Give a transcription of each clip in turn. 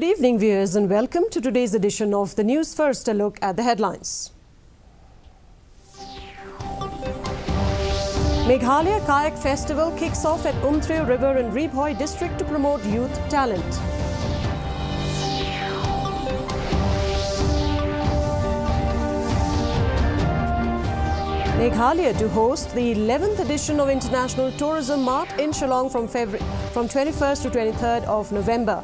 Good evening, viewers, and welcome to today's edition of the News First. A look at the headlines. Meghalaya Kayak Festival kicks off at Umthreu River in Rebhoi district to promote youth talent. Meghalaya to host the 11th edition of International Tourism Mart in Shillong from 21st to 23rd of November.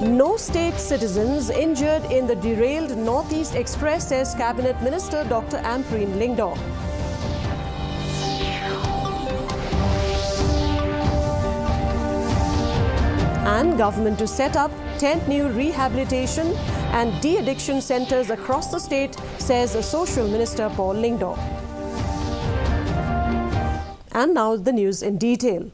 No state citizens injured in the derailed Northeast Express, says Cabinet Minister Dr. Ampreen Lingdaw. And government to set up 10 new rehabilitation and de-addiction centres across the state, says Social Minister Paul Lingdaw. And now the news in detail.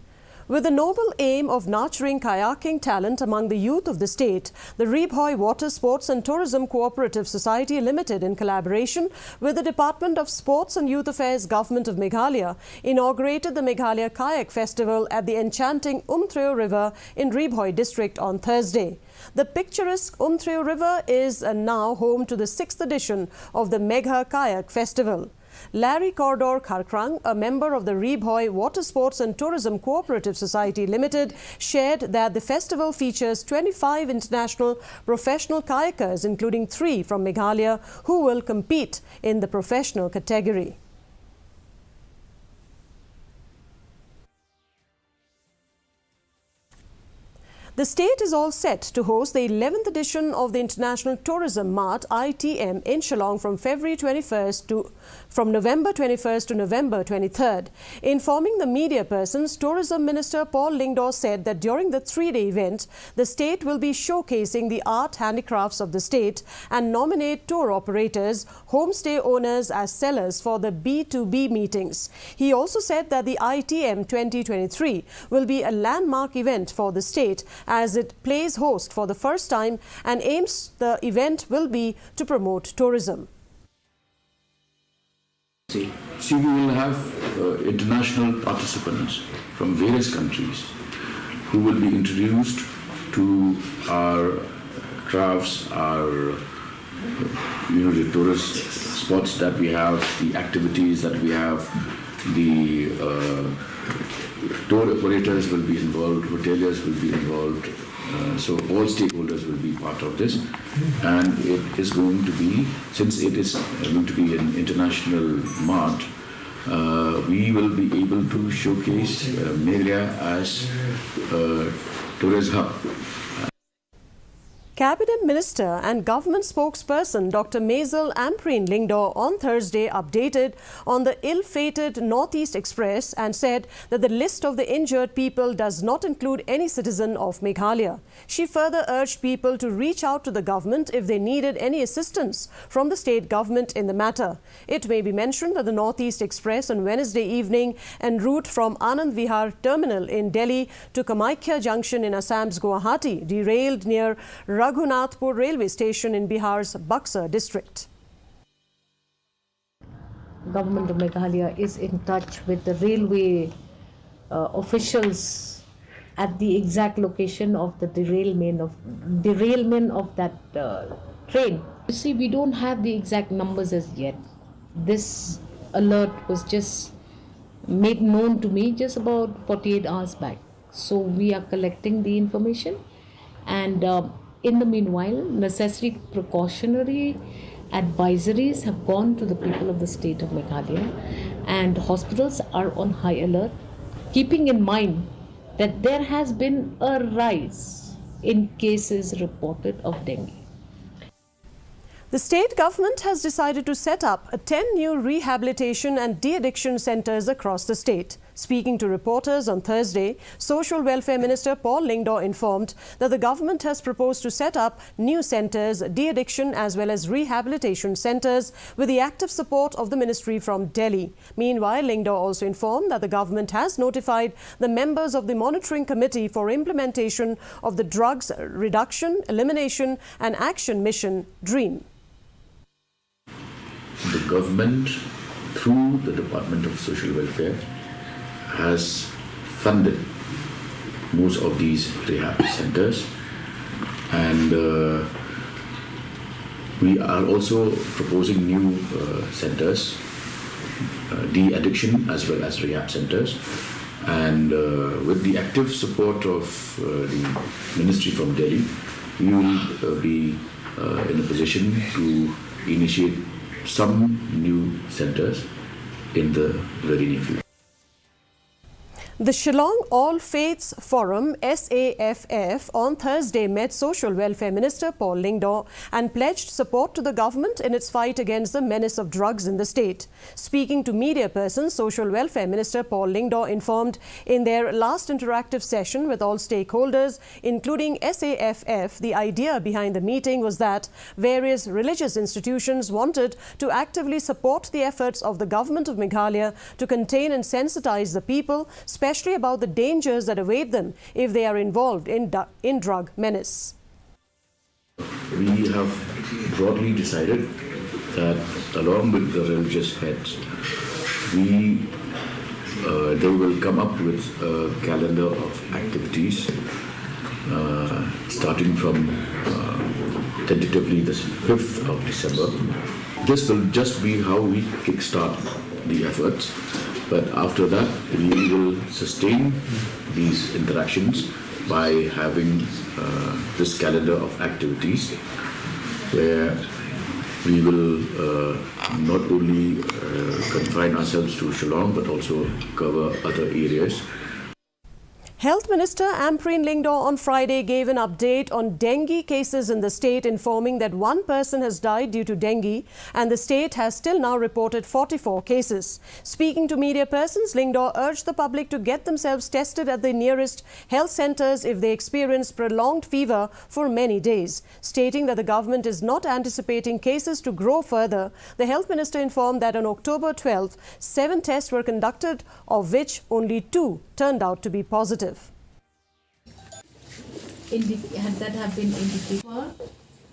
With the noble aim of nurturing kayaking talent among the youth of the state, the Rebhoi Water Sports and Tourism Cooperative Society Limited, in collaboration with the Department of Sports and Youth Affairs Government of Meghalaya, inaugurated the Meghalaya Kayak Festival at the enchanting Umthreu River in Rebhoi district on Thursday. The picturesque Umthreu River is now home to the 6th edition of the Megha Kayak Festival. Larry Cordor Kharkrang, a member of the Rebhoi Water Sports and Tourism Cooperative Society Limited, shared that the festival features 25 international professional kayakers, including 3 from Meghalaya, who will compete in the professional category. The state is all set to host the 11th edition of the International Tourism Mart (ITM) in Shillong from November 21st to November 23rd. Informing the media persons, Tourism Minister Paul Lingdaw said that during the 3-day event, the state will be showcasing the art handicrafts of the state and nominate tour operators, homestay owners as sellers for the B2B meetings. He also said that the ITM 2023 will be a landmark event for the state, as it plays host for the first time, and aims the event will be to promote tourism. See, we will have international participants from various countries who will be introduced to our crafts, our the tourist spots that we have, the activities that we have, the tour operators will be involved, hoteliers will be involved, so all stakeholders will be part of this. And it is going to be, since it is going to be an international mart, we will be able to showcase Meghalaya as a tourist hub. Cabinet Minister and Government spokesperson Dr. Ampreen Lingdaw on Thursday updated on the ill-fated Northeast Express and said that the list of the injured people does not include any citizen of Meghalaya. She further urged people to reach out to the government if they needed any assistance from the state government in the matter. It may be mentioned that the Northeast Express on Wednesday evening en route from Anand Vihar terminal in Delhi to Kamakhya Junction in Assam's Guwahati derailed near Raghunathpur railway station in Bihar's Buxar district. Government of Meghalaya is in touch with the railway officials at the exact location of the derailment of that train. You see, we don't have the exact numbers as yet. This alert was just made known to me just about 48 hours back. So we are collecting the information, and in the meanwhile, necessary precautionary advisories have gone to the people of the state of Meghalaya, and hospitals are on high alert, keeping in mind that there has been a rise in cases reported of dengue. The state government has decided to set up 10 new rehabilitation and de-addiction centres across the state. Speaking to reporters on Thursday, Social Welfare Minister Paul Lingdaw informed that the government has proposed to set up new centres, de-addiction as well as rehabilitation centres, with the active support of the ministry from Delhi. Meanwhile, Lingdaw also informed that the government has notified the members of the Monitoring Committee for Implementation of the Drugs Reduction, Elimination and Action Mission, DREAM. The government, through the Department of Social Welfare, has funded most of these rehab centers, and we are also proposing new centers, de-addiction as well as rehab centers, and with the active support of the ministry from Delhi, we will be in a position to initiate some new centers in the very near future. The Shillong All Faiths Forum SAFF on Thursday met Social Welfare Minister Paul Lyngdoh and pledged support to the government in its fight against the menace of drugs in the state. Speaking to media persons, Social Welfare Minister Paul Lyngdoh informed in their last interactive session with all stakeholders, including SAFF, the idea behind the meeting was that various religious institutions wanted to actively support the efforts of the government of Meghalaya to contain and sensitize the people, especially about the dangers that await them if they are involved in drug menace. We have broadly decided that along with the religious heads, they will come up with a calendar of activities starting from tentatively the 5th of December. This will just be how we kickstart the efforts. But after that, we will sustain these interactions by having this calendar of activities where we will not only confine ourselves to Shillong but also cover other areas. Health Minister Ampreen Lyngdoh on Friday gave an update on dengue cases in the state, informing that one person has died due to dengue and the state has still now reported 44 cases. Speaking to media persons, Lyngdoh urged the public to get themselves tested at the nearest health centres if they experience prolonged fever for many days. Stating that the government is not anticipating cases to grow further, the Health Minister informed that on October 12th, 7 tests were conducted, of which only 2 turned out to be positive. That have been indicated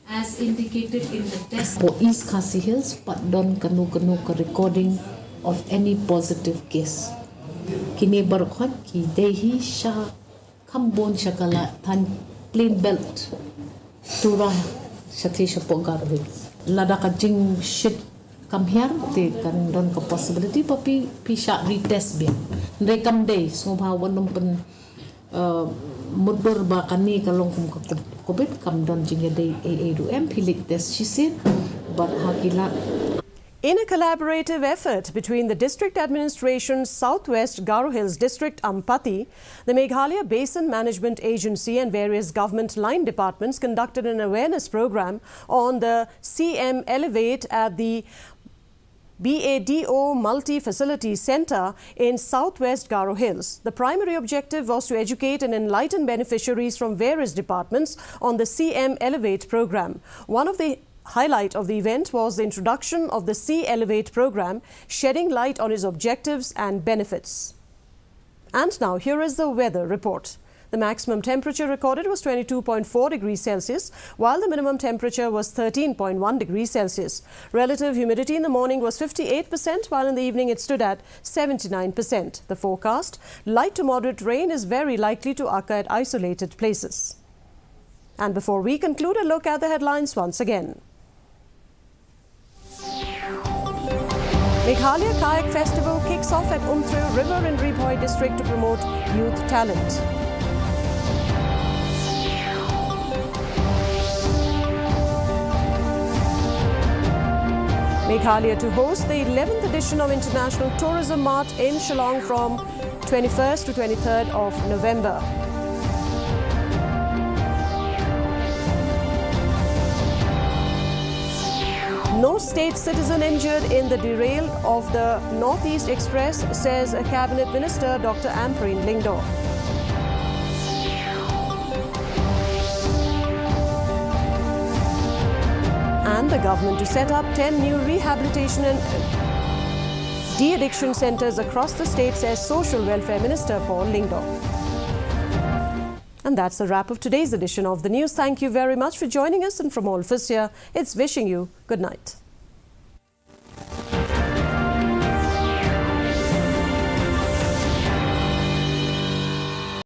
as indicated in the test for East Khasi Hills, but don't kanu recording of any positive case. Kini barkhan ki dehi sha kambon shakala than plain belt tura shatisha pogar hills. Lada ka jing shit come here they can don't ka possibility papi pisha retest bien. Rekam day so bha wanum pen mudur ba kani kalong kum COVID kam don jinga day AADM pilik test she said but hakila. In a collaborative effort between the District Administration's Southwest Garo Hills District Ampati, the Meghalaya Basin Management Agency and various government line departments conducted an awareness program on the CM Elevate at the BADO Multi-Facility Centre in Southwest Garo Hills. The primary objective was to educate and enlighten beneficiaries from various departments on the CM Elevate program. One of the highlight of the event was the introduction of the C Elevate program, shedding light on its objectives and benefits. And now here is the weather report. The maximum temperature recorded was 22.4 degrees Celsius, while the minimum temperature was 13.1 degrees Celsius. Relative humidity in the morning was 58%, while in the evening it stood at 79%. The forecast: light to moderate rain is very likely to occur at isolated places. And before we conclude, a look at the headlines once again. Meghalaya Kayak Festival kicks off at Umthru River in Ribhoi district to promote youth talent. Meghalaya to host the 11th edition of International Tourism Mart in Shillong from 21st to 23rd of November. No state citizen injured in the derail of the Northeast Express, says Cabinet Minister Dr. Ampreen Lyngdoh. And the government to set up 10 new rehabilitation and de-addiction centres across the state, says Social Welfare Minister Paul Lyngdoh. And that's the wrap of today's edition of the news. Thank you very much for joining us, and from all of us here, it's wishing you good night.